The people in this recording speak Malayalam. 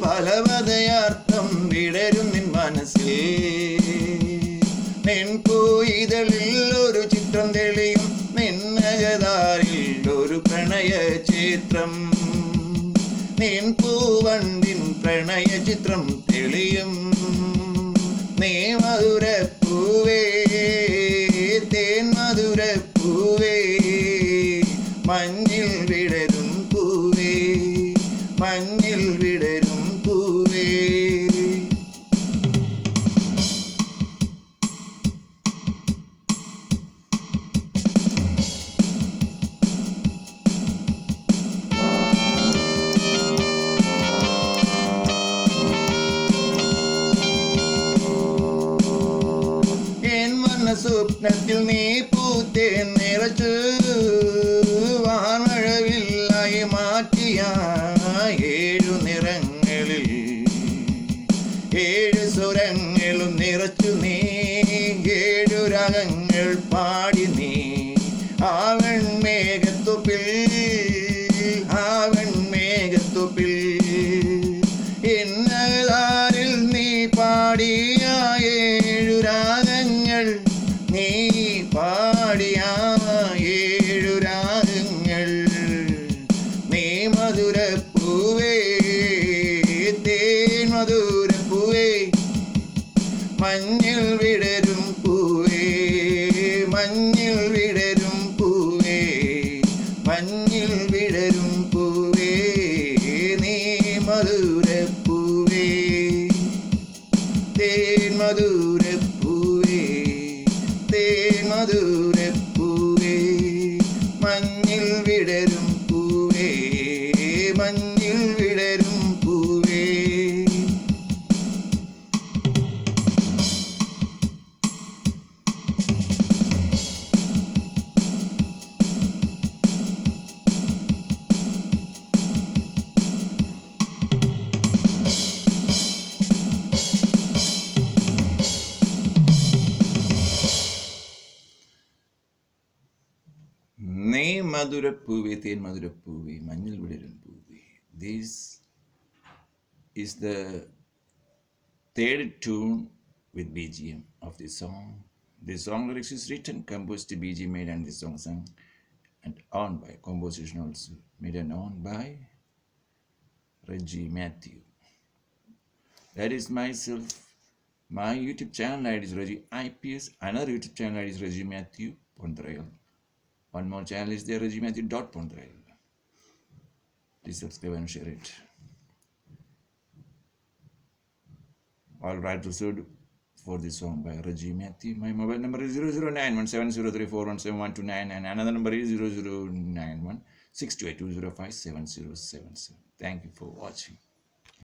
ഫലവതയാർത്ഥം വിടരും നിൻ മനസ്സിൽ. നിൻ പൂയിതളിൽ ഒരു ചിത്രം തെളിയും, നിന്നകതാരിൽ ഒരു പ്രണയ ചിത്രം. നിൻ പൂവണ്ടിൻ പ്രണയ ചിത്രം തെളിയും. നീ മധുരപ്പൂവേ, തേൻ മധുരപ്പൂവേ, മഞ്ഞിൽ വിടരും പൂവേ, മഞ്ഞിൽ വിടരും പൂവേ. സ്വപ്നത്തിൽ നീ പൂത്തേ നിറച്ചു, വാർമഴവില്ലായി മാറ്റിയ 7 നിറങ്ങളിൽ 7 സ്വരങ്ങളും നിറച്ചു നീ. 7 രാഗങ്ങൾ പാടി നീ ആവൺ മേഘത്തുപ്പിൽ, ആവൺ മേഘത്തുപ്പിൽ. എന്നതാരിൽ നീ പാടിയ 7 രാഗങ്ങൾ, നീ പാടിയ 7 രാഗങ്ങൾ. നീ മധുരപ്പൂവേ, തേൻ മധുരപ്പൂവേ, മഞ്ഞിൽ വിടരും പൂവേ, മഞ്ഞിൽ വിടരും പൂവേ, മഞ്ഞിൽ വിടരും പൂവേ. നീ മധുരപ്പൂവേ, തേൻ മധുരപ്പൂവേ, തേൻ മധുരപ്പൂവേ, മഞ്ഞിൽ വിടരും പൂവേ, മഞ്ഞിൽ വിടരും പൂവേ. നീ മധുരപ്പൂവേ, തേൻ മധുരപ്പൂവേ, മഞ്ഞിൽ വിടരും പൂവേ. This is the third tune with BGM of this song. This song lyrics is written, composed, BG made, and this song sung and owned by, composition also made and owned by Reggie Matthew. That is myself. My YouTube channel ID is Reggie IPS. Another YouTube channel ID is Reggie Matthew Pondrail. One more channel is there, Reggie Matthew Pondrail. Please subscribe and share it. All right, reserved for this song by Reggie Matthew. My mobile number is 009170341712 and another number is 00916282057077. Thank you for watching.